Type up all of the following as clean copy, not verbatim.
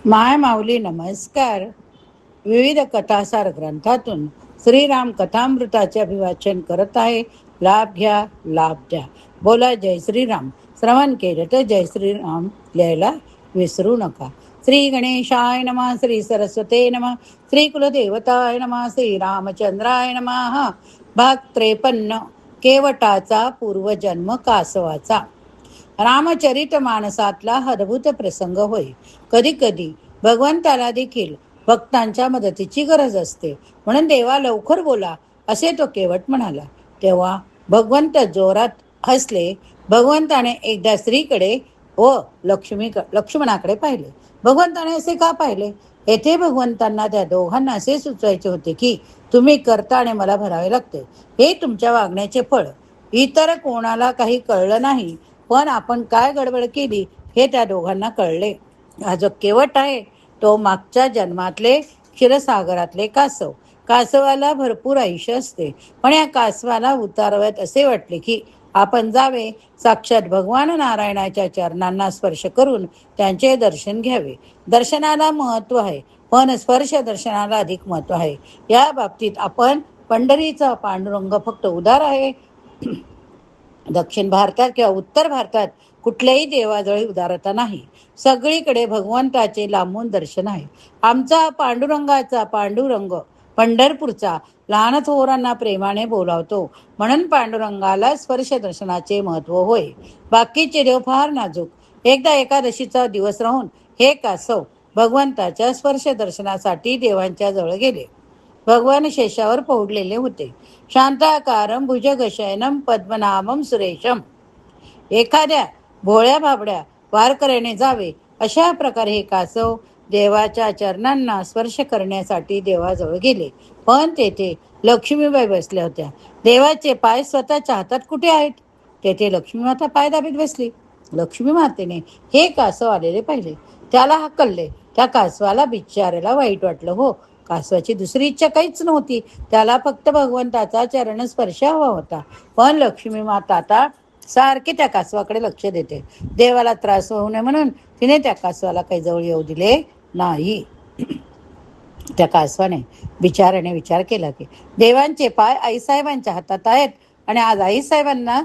माय माऊली नमस्कार. विविध कथासार ग्रंथातून श्रीराम कथामृताचे अभिवाचन करत आहे. लाभ घ्या, लाभ द्या. बोला जय श्रीराम. श्रवण केलं तर जय श्रीराम लिहायला विसरू नका. श्री गणेशाय नमः, श्री सरस्वते नमः, श्री कुलदेवताय नमः, श्री रामचंद्राय नमः. भाग 53. केवटाचा पूर्वजन्म कासवाचा. रामचरित मानसातला अद्भुत प्रसंग होय. कधी कधी भगवंताला देखील भक्तांच्या मदतीची गरज असते, म्हणून देवा लवकर बोला असे तो केवट म्हणाला. तेव्हा भगवंत जोरात हसले. भगवंताने एकदा स्त्रीकडे व लक्ष्मणाकडे पाहिले. भगवंताने असे का पाहिले? येथे भगवंतांना त्या दोघांना असे सुचवायचे होते की तुम्ही करता आणि मला भरावे लागते, हे तुमच्या वागण्याचे फळ. इतर कोणाला काही कळलं नाही, पण आपण काय गडबड केली हे त्या दोघांना कळले. हा जो केवट आहे तो मागच्या जन्मातले क्षीरसागरातले कासव. कासवाला भरपूर आयुष्य असते, पण या कासवाला उतारवयात असे वाटले की आपण जावे, साक्षात भगवान नारायणाच्या चरणांना स्पर्श करून त्यांचे दर्शन घ्यावे. दर्शनाला महत्व आहे, पण स्पर्श दर्शनाला अधिक महत्व आहे. या बाबतीत आपण पंढरीचा पांडुरंग फक्त उदार आहे. दक्षिण भारतात किंवा उत्तर भारतात कुठल्याही देवाजवळी उदारता नाही. सगळीकडे भगवंताचे लांबून दर्शन आहे. आमचा पांडुरंगाचा पांडुरंग पंढरपूरचा लहान थोरांना प्रेमाने बोलावतो, म्हणून पांडुरंगाला स्पर्श दर्शनाचे महत्व होय. बाकीचे देव फार नाजूक. एकदा एकादशीचा दिवस राहून हे कासव भगवंताच्या स्पर्श दर्शनासाठी देवांच्या जवळ गेले. भगवान शेषावर पौडलेले होते. शांताकारम भुजगशयनम पद्मनाभम सुरेशम. एखाद्या भोळ्या भाबड्या वारकऱ्याने जावे अशा प्रकारे हे कासव देवाच्या चरणांना स्पर्श करण्यासाठी देवाजवळ गेले. पण तेथे लक्ष्मीबाई बसल्या होत्या. देवाचे पाय स्वतःच्या हातात कुठे आहेत? तेथे लक्ष्मी माता पाय दाबीत बसली. लक्ष्मी मातेने हे कासव आलेले पाहिले. त्याला हकलले. त्या कासवाला बिचाऱ्याला वाईट वाटलं. हो, कासवाची दुसरी इच्छा काहीच नव्हती. त्याला फक्त भगवंताचा चरण स्पर्श हवा होता. पण लक्ष्मी माता आता सारखी त्या कासवाकडे लक्ष देते. देवाला त्रास होऊ नये म्हणून तिने त्या कासवाला काही जवळ येऊ दिले नाही. त्या कासवाने बिचाराने विचार केला की देवांचे पाय आईसाहेबांच्या हातात आहेत आणि आज आईसाहेबांना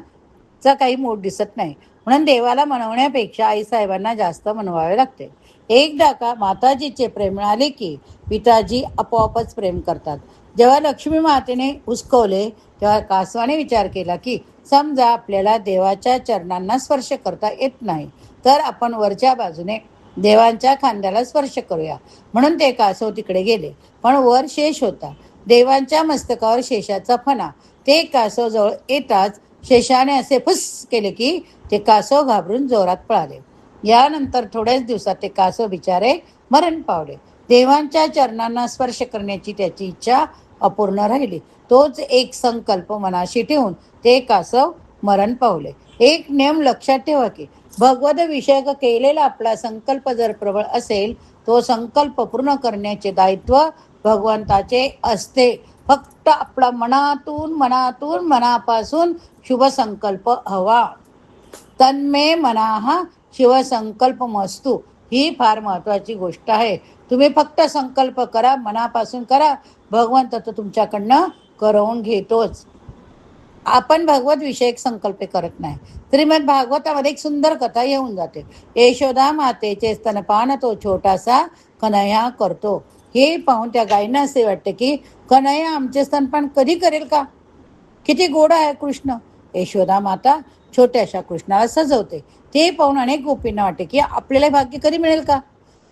काही मूड दिसत नाही, म्हणून देवाला मनवण्यापेक्षा आईसाहेबांना जास्त मनवावे लागते. एकदा का माताजीचे प्रेम मिळाले की पिताजी आपोआपच प्रेम करतात. जेव्हा लक्ष्मी मातेने हुसकवले तेव्हा कासवाने विचार केला की समजा आपल्याला देवाच्या चरणांना स्पर्श करता येत नाही, तर आपण वरच्या बाजूने देवांच्या खांद्याला स्पर्श करूया. म्हणून ते कासव तिकडे गेले. पण वर शेष होता. देवांच्या मस्तकावर शेषाचा फणा. ते कासव जवळ येताच शेषाने असे फुस केले की ते कासव घाबरून जोरात पळाले. यानंतर थोड्याच दिवसात ते कासव बिचारे मरण पावले. देवांच्या चरणांना स्पर्श करण्याची त्याची इच्छा अपूर्ण राहिली. तोच एक संकल्प मनाशी ठेवून ते कासव मरण पावले. एक नियम लक्षात ठेवा की भगवद विषयक केलेला आपला संकल्प जर प्रबळ असेल, तो संकल्प पूर्ण करण्याचे दायित्व भगवंताचे असते. फक्त आपला मनापासून शुभ संकल्प हवा. तन्मे मनाहा शिवसंकल्प मस्तू, ही फार महत्वाची गोष्ट आहे. तुम्ही फक्त संकल्प करा, मनापासून करा, भगवंत तो तुमच्याकडनं करवून घेतोच. आपण भगवत विषयक संकल्प करत नाही. श्रीमद भागवतामध्ये एक सुंदर कथा येऊन जाते. यशोदा मातेचे स्तनपान तो छोटासा कन्हैया करतो. हे पाहून त्या गायींना असे वाटते की कन्हैया आमचे स्तनपान कधी करेल का? किती गोड आहे कृष्ण. यशोदा माता छोट्याशा कृष्णाला सजवते. ते पाहून अनेक गोपींना वाटते की आपल्याला भाग्य कधी मिळेल का?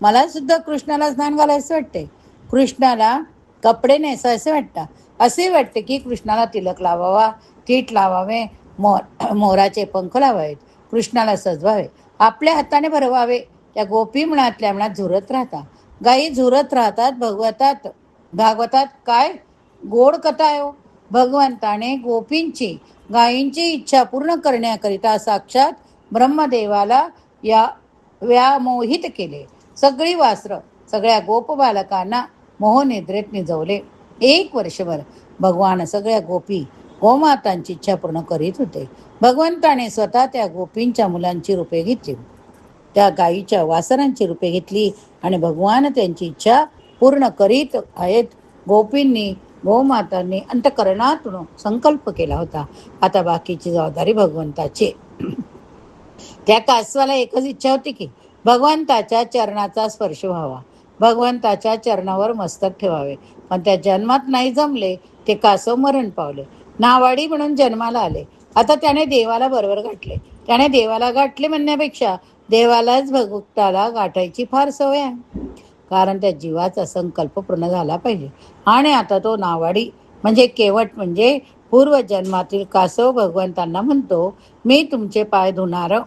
मला सुद्धा कृष्णाला स्नान घालायचं वाटते, कृष्णाला कपडे नेसायचे वाटतात. असे वाटते की कृष्णाला तिलक लावावा, कीट लावावे, मोराचे पंख लावावेत, कृष्णाला सजवावे, आपल्या हाताने भरवावे. त्या गोपी मनातल्या मनात झुरत राहतात. गायी झुरत राहतात. भागवतात काय गोड कथा आहे. भगवंताने गोपींची गायींची इच्छा पूर्ण करण्याकरिता साक्षात ब्रह्मदेवाला या व्यामोहित केले. सगळी वासरं सगळ्या गोप बालकांना मोहनिद्रेत निजवले. 1 वर्षभर भगवान सगळ्या गोमातांची इच्छा पूर्ण करीत होते. भगवंताने स्वतः त्या गोपींच्या मुलांची रूपे घेतली. त्या गायीच्या वासरांची रूपे घेतली आणि भगवान त्यांची इच्छा पूर्ण करीत आहेत. गोपींनी गोमातांनी अंतकरणातून संकल्प केला होता. आता बाकीची जबाबदारी भगवंताची. त्या कासवाला एकच इच्छा होती की भगवंताच्या चरणाचा स्पर्श व्हावा, भगवंताच्या चरणावर मस्तक ठेवावे. पण त्या जन्मात नाही जमले. ते कासव मरण पावले, नावाडी म्हणून जन्माला आले. आता त्याने देवाला बरोबर गाठले. त्याने देवाला गाठले म्हणण्यापेक्षा देवालाच भगवंताला गाठायची फार सवय आहे. कारण त्या जीवाचा संकल्प पूर्ण झाला पाहिजे. आणि आता तो नावाडी म्हणजे केवट म्हणजे पूर्वजन्मातील कासव भगवंतांना म्हणतो, मी तुमचे पाय धुणार.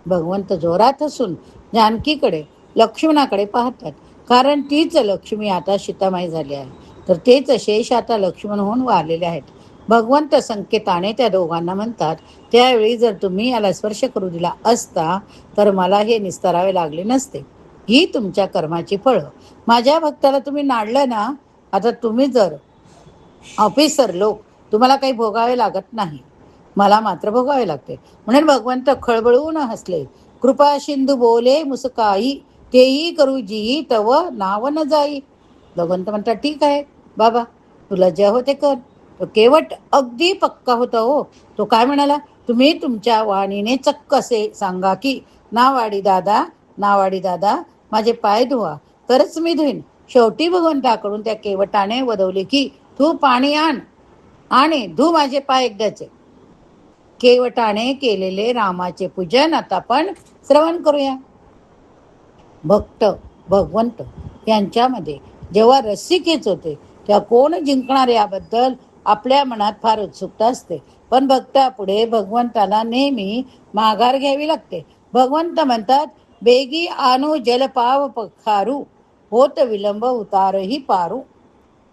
भगवंत जोरात असून जानकीकडे लक्ष्मणाकडे पाहतात. कारण तीच लक्ष्मी आता सीतामाई झाली आहे. तर तेच शेष आता लक्ष्मण होऊन वारलेले आहेत. भगवंत संकेताने त्या दोघांना म्हणतात, त्यावेळी जर तुम्ही याला स्पर्श करू दिला असता तर मला हे निस्तरावे लागले नसते. ही तुमच्या कर्माची फळं. माझ्या भक्ताला तुम्ही नाडलं ना. आता तुम्ही जर ऑफिसर लोक, तुम्हाला काही भोगावे लागत नाही, मला मात्र भोगावे लागते. म्हणून भगवंत खळबळून हसले. कृपा सिंधू बोले मुसकाई, तेही करू जी तव नाव न जाई. भगवंत म्हणतात, ठीक आहे बाबा, तुला जे होते कर. तो केवट अगदी पक्का होता हो. तो काय म्हणाला, तुम्ही तुमच्या वाणीने चक्क असे सांगा की नावाडी दादा, नावाडी दादा, माझे पाय धुवा, तरच मी धुईन. शेवटी भगवंताकडून त्या केवटाने वदवले की तू पाणी आण आणि धू माझे पाय एकदाचे. केवटाने केलेले रामाचे पूजन आता आपण श्रवण करूया. भक्त भगवंत यांच्यामध्ये जेव्हा रसिकेच होते तेव्हा कोण जिंकणार याबद्दल आपल्या मनात फार उत्सुकता असते. पण भक्तापुढे भगवंताला नेहमी माघार घ्यावी लागते. भगवंत म्हणतात, बेगी आणू जलपाव पखारू, होत विलंब उतारही पारू.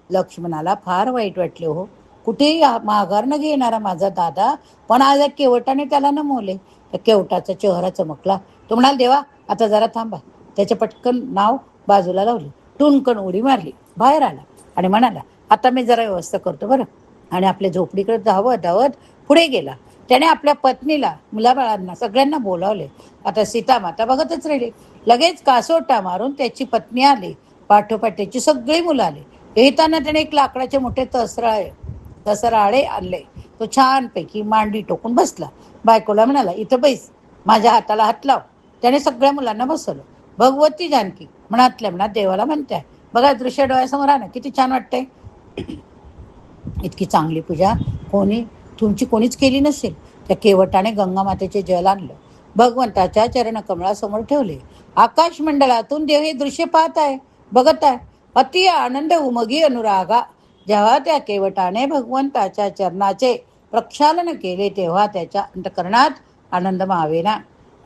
लक्ष्मणाला फार वाईट वाटले हो. कुठेही माघार न घेणारा माझा दादा, पण आज या केवटाने त्याला नमवले. त्या केवटाचा चेहरा चमकला. तो म्हणाल, देवा आता जरा थांबा. त्याचे पटकन नाव बाजूला लावली, टुनकन उडी मारली, बाहेर आला आणि म्हणाला, आता मी जरा व्यवस्था करतो बरं. आणि आपल्या झोपडीकडे धावत धावत पुढे गेला. त्याने आपल्या पत्नीला, मुलाबाळांना सगळ्यांना बोलावले. आता सीता माता बघतच राहिली. लगेच कासोटा मारून त्याची पत्नी आली. पाठोपाठ त्याची सगळी मुलं आली. येताना त्याने एक लाकडाचे मोठे तसराळे आणले. तो छानपैकी मांडी टोकून बसला. बायकोला म्हणाला, इथं बैस, माझ्या हाताला हात लाव. त्याने सगळ्या मुलांना बसवलं. भगवती जानकी मनातल्या मनात देवाला म्हणते, बघा दृश्य डोळ्यासमोर आलं, किती छान वाटतंय. इतकी चांगली पूजा तुमची कोणीच केली नसेल. त्या केवटाने गंगा मातेचे जल आणलं, भगवंताच्या चरणकमळासमोर ठेवले. आकाश मंडळातून देव हे दृश्य पाहत आहे, बघत आहे. अति आनंद उमगी अनुरागा. जेव्हा त्या केवटाने भगवंताच्या चरणाचे प्रक्षालन केले तेव्हा त्याच्या अंतकरणात आनंद मावेना.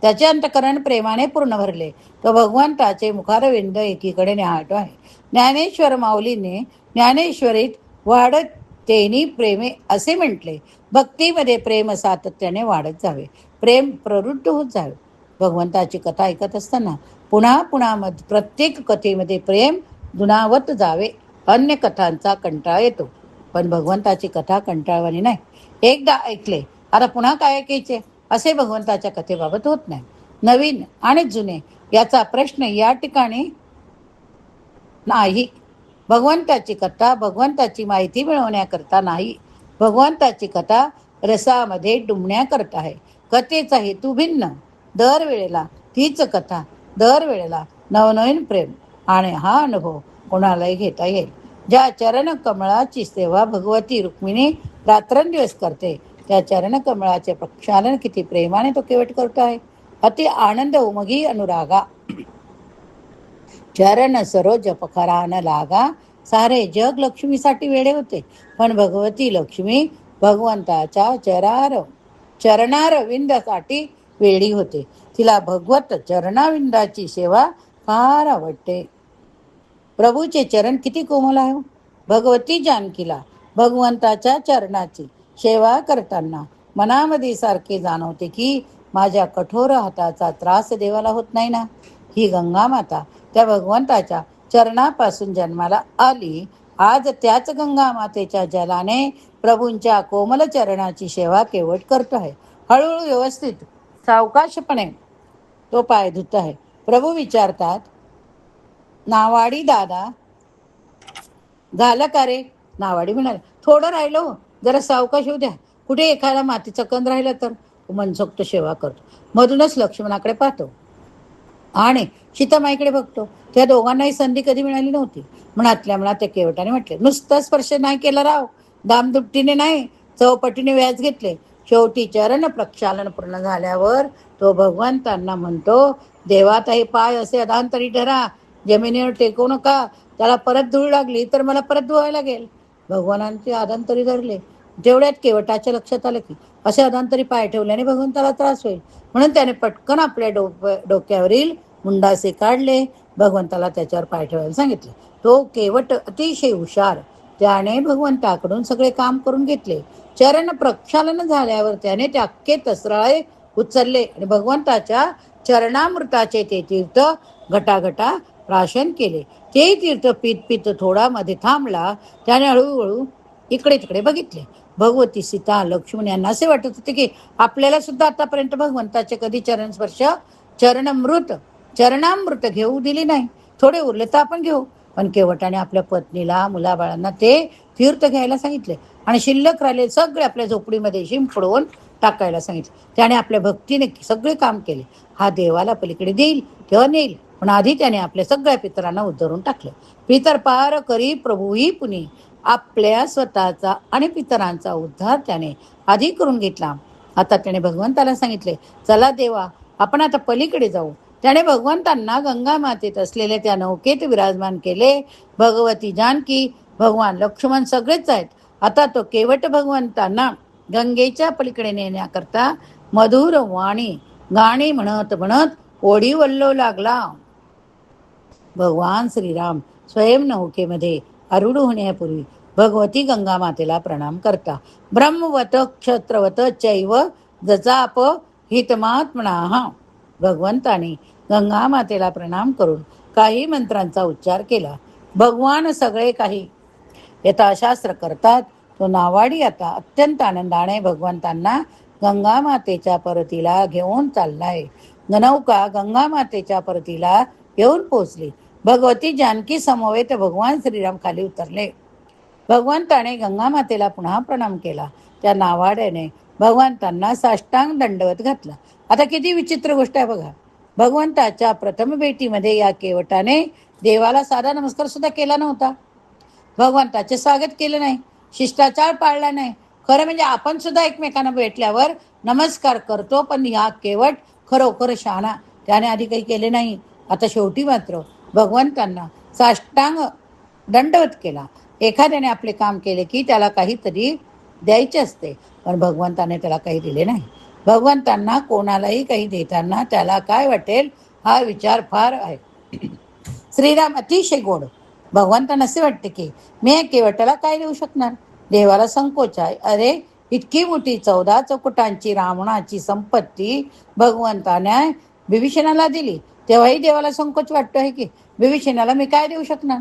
त्याचे अंतकरण प्रेमाने पूर्ण भरले. तो भगवंताचे मुखारविंद एकीकडे न्याहाळतो आहे. ज्ञानेश्वर माऊलीने ज्ञानेश्वरीत वाढत तेनी प्रेमे असे म्हटले. भक्तीमध्ये प्रेम सातत्याने वाढत जावे, प्रेम प्रवृत्त होत जावे. भगवंताची कथा ऐकत असताना पुन्हा पुन्हा प्रत्येक कथेमध्ये प्रेम दुणावत जावे. अन्य कथांचा कंटाळा येतो, पण भगवंताची कथा कंटाळवाणी नाही. एकदा ऐकले आता पुन्हा काय ऐकायचे असे भगवंताच्या कथेबाबत होत नाही. नवीन आणि जुने याचा प्रश्न या ठिकाणी नाही. भगवंताची कथा भगवंताची माहिती मिळवण्याकरता नाही. भगवंताची कथा रसामध्ये डुंबण्याकरता आहे. कथेचा हेतू भिन्न. दरवेळेला तीच कथा, दरवेळेला नवनवीन प्रेम, आणि हा अनुभव कोणालाही घेता येईल. ज्या चरण कमळाची सेवा भगवती रुक्मिणी रात्रंदिवस करते, त्या चरण कमळाचे प्रक्षालन किती प्रेमाने तो केवट करतो आहे. अति आनंद उमगी अनुरागा. चरण सरोज पखरान लागा. सारे जग लक्ष्मीसाठी वेडे होते, पण भगवती लक्ष्मी भगवंताच्या चरणारविंदासाठी वेडी होते. तिला भगवत चरणाविंदाची सेवा फार आवडते. प्रभूचे चरण किती कोमल आहे. भगवती जानकीला भगवंताच्या चरणाची सेवा करताना मनामध्ये सारखे जाणवते की माझ्या कठोर हाताचा त्रास देवाला होत नाही ना. ही गंगा माता त्या भगवंताच्या चरणापासून जन्माला आली. आज त्याच गंगा मातेच्या जलाने प्रभूंच्या कोमल चरणाची सेवा केवट करतो आहे. हळूहळू व्यवस्थित सावकाशपणे तो पाय धुत आहे. प्रभू विचारतात, नावाडी दादा झालं का रे? नावाडी म्हणाले, थोडं राहिलो, जरा सावकाश होऊ द्या. कुठे एखादा मातीचा कण राहिला तर? मनसोक्त सेवा करतो. मधूनच लक्ष्मणाकडे पाहतो आणि सीतामाईकडे बघतो. त्या दोघांनाही संधी कधी मिळाली नव्हती. मनातल्या मनात त्या केवटाने म्हटले, नुसता स्पर्श नाही केला राव, दामदुपटीने नाही, चौपटीने व्याज घेतले. शेवटी चरण प्रक्षालन पूर्ण झाल्यावर तो भगवंतांना म्हणतो, देवाताही पाय असे अधांतरी ठरा, जमिनीवर टेकवू नका. त्याला परत धूळ लागली तर मला परत धुवायला लागेल. भगवानांचे अधांतरी धरले. तेवढ्यात केवटाच्या लक्षात आलं की असे अधांतरी पाय ठेवल्याने भगवंताला त्रास होईल. म्हणून त्याने पटकन आपल्या डोक्यावरील मुंडासे काढले. भगवंताला त्याच्यावर पाय ठेवायला सांगितले. तो केवट अतिशय हुशार. त्याने भगवंताकडून सगळे काम करून घेतले. चरण प्रक्षालन झाल्यावर त्याने ते अख्खे तसराळे उचलले आणि भगवंताच्या चरणामृताचे ते तीर्थ घटाघटा प्राशन केले. ते तीर्थ पीत पीत थोडा मध्ये थांबला. त्याने हळूहळू इकडे तिकडे बघितले. भगवती, सीता, लक्ष्मण यांना असे वाटत होते की आपल्याला सुद्धा आतापर्यंत भगवंताचे कधी चरण स्पर्श चरणामृत घेऊ दिली नाही. थोडे उरले तर आपण घेऊ. पण केवटाने आपल्या पत्नीला, मुलाबाळांना ते तीर्थ घ्यायला सांगितले आणि शिल्लक राहिले सगळे आपल्या झोपडीमध्ये शिंपडून टाकायला सांगितले. त्याने आपल्या भक्तीने सगळे काम केले. हा देवाला पलीकडे देईल तेव्हा नेईल, पण आधी त्याने आपल्या सगळ्या पितरांना उद्धरून टाकले. पितर पार करी प्रभूही पुनी. आपल्या स्वतःचा आणि पितरांचा उद्धार त्याने आधी करून घेतला. आता त्याने भगवंताला सांगितले, चला देवा, आपण आता पलीकडे जाऊ. त्याने भगवंतांना गंगा मातेत असलेले त्या नौकेत विराजमान केले. भगवती जानकी, भगवान लक्ष्मण सगळेच आहेत. आता तो केवट भगवंतांना गंगेच्या पलीकडे नेण्याकरता मधुर वाणी गाणी म्हणत म्हणत ओढी वल्लो लागला. भगवान श्रीराम स्वयं नौकेमध्ये आरूढ होण्यापूर्वी भगवती गंगा मातेला प्रणाम करता. ब्रह्मवत क्षत्रवत चैव जचाप हितमात्मनाः. भगवंताने गंगा मातेला प्रणाम करून काही मंत्रांचा उच्चार केला. भगवान सगळे काही यथाशास्त्र करतात. तो नावाडी आता अत्यंत आनंदाने भगवंतांना गंगा मातेच्या परतीला घेऊन चाललाय. नौका गंगा मातेच्या परतीला येऊन पोहोचली. भगवती जानकी समवेत भगवान श्रीराम खाली उतरले. भगवंताने गंगा मातेला पुन्हा प्रणाम केला. त्या नावाड्याने भगवंतांना साष्टांग दंडवत घातला. आता किती विचित्र गोष्ट आहे बघा. भगवंताच्या प्रथम भेटीमध्ये या केवटाने देवाला साधा नमस्कार सुद्धा केला नव्हता. भगवंताचे स्वागत केले नाही, शिष्टाचार पाळला नाही. खरं म्हणजे आपण सुद्धा एकमेकांना भेटल्यावर नमस्कार करतो, पण या केवट खरोखर शहाणा, त्याने आधी काही केले नाही. आता शेवटी मात्र भगवंतांना साष्टांग दंडवत केला. एखाद्याने आपले काम केले की त्याला काहीतरी द्यायचे असते, पण भगवंताने त्याला काही दिले नाही. भगवंतांना कोणालाही काही देताना त्याला काय वाटेल हा विचार फार आहे. श्रीराम अतिशय गोड. भगवंतांना असे वाटते की मी केवटाला काय देऊ शकणार. देवाला संकोच आहे. अरे, इतकी मोठी 14 चौकटांची रावणाची संपत्ती भगवंताने विभीषणाला दिली, तेव्हाही देवाला संकोच वाटतो आहे की विभीषणाला मी काय देऊ शकणार.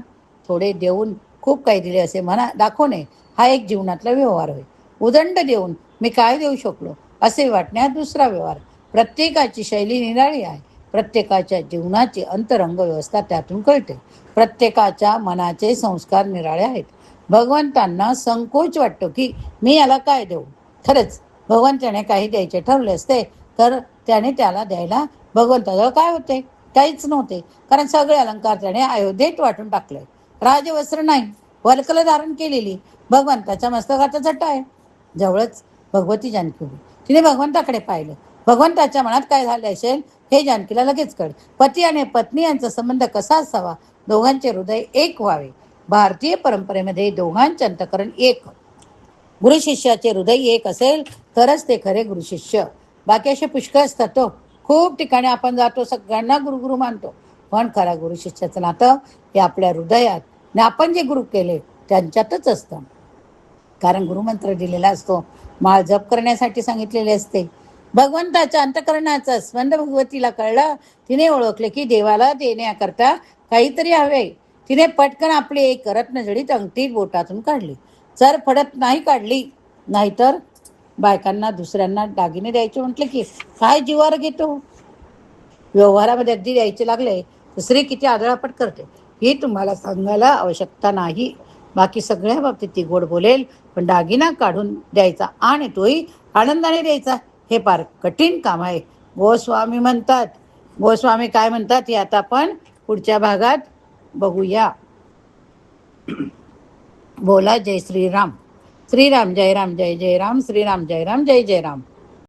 थोडे देऊन खूप काही दिले असे म्हणा दाखवणे हा एक जीवनातला व्यवहार होय. उदंड देऊन मी काय देऊ शकलो असे वाटण्यात दुसरा व्यवहार. प्रत्येकाची शैली निराळी आहे. प्रत्येकाच्या जीवनाची अंतरंग व्यवस्था त्यातून कळते. प्रत्येकाच्या मनाचे संस्कार निराळे आहेत. भगवंतांना संकोच वाटतो की मी याला काय देऊ. खरंच भगवंताने काही द्यायचे ठरले असते तर त्याने त्याला द्यायला भगवंताजवळ काय होते, काहीच नव्हते. कारण सगळे अलंकार त्याने अयोध्येत वाटून टाकले. राजवस्त्र नाही, वल्कल धारण केलेली भगवंताच्या मस्तकाचा जटा आहे. जवळच भगवती जानकी उभी. तिने भगवंताकडे पाहिलं. भगवंताच्या मनात काय झाले असेल हे जानकीला लगेच कळले. पती आणि पत्नी यांचा संबंध कसा असावा, दोघांचे हृदय एक व्हावे. भारतीय परंपरेमध्ये दोघांचे अंतकरण एक. गुरु शिष्याचे हृदय एक असेल तरच ते खरे गुरु शिष्य. बाकी असे पुष्कळ असतात. तो खूप ठिकाणी आपण जातो, सगळ्यांना गुरु गुरु मानतो, पण खरा गुरु शिष्याचं नातं हे आपल्या हृदयात आणि आपण जे गुरु केले त्यांच्यातच असतं. कारण गुरुमंत्र दिलेला असतो, माळ जप करण्यासाठी सांगितलेले असते. भगवंताच्या अंतकरणाचा स्पंद भगवतीला कळला. तिने ओळखले की देवाला देण्याकरता काहीतरी हवे. तिने पटकन आपली एक रत्नजडीत अंगठी बोटातून काढली. जर फडत नाही काढली, नाहीतर बायकांना दुसऱ्यांना दागिने द्यायचे म्हटले की काय जीवावर घेतो. व्यवहारामध्ये अगदी द्यायचे लागले तर स्त्री किती आदळापट करते ही तुम्हाला सांगायला आवश्यकता नाही. बाकी सगळ्या बाबतीत ती गोड बोलेल, पण दागिना काढून द्यायचा आणि तोही आनंदाने द्यायचा हे फार कठीण काम आहे. गोस्वामी म्हणतात. गोस्वामी काय म्हणतात हे आता आपण पुढच्या भागात बघूया. बोला जय श्रीराम. श्रीराम जय राम जय जय राम. श्रीराम जय राम जय जय राम.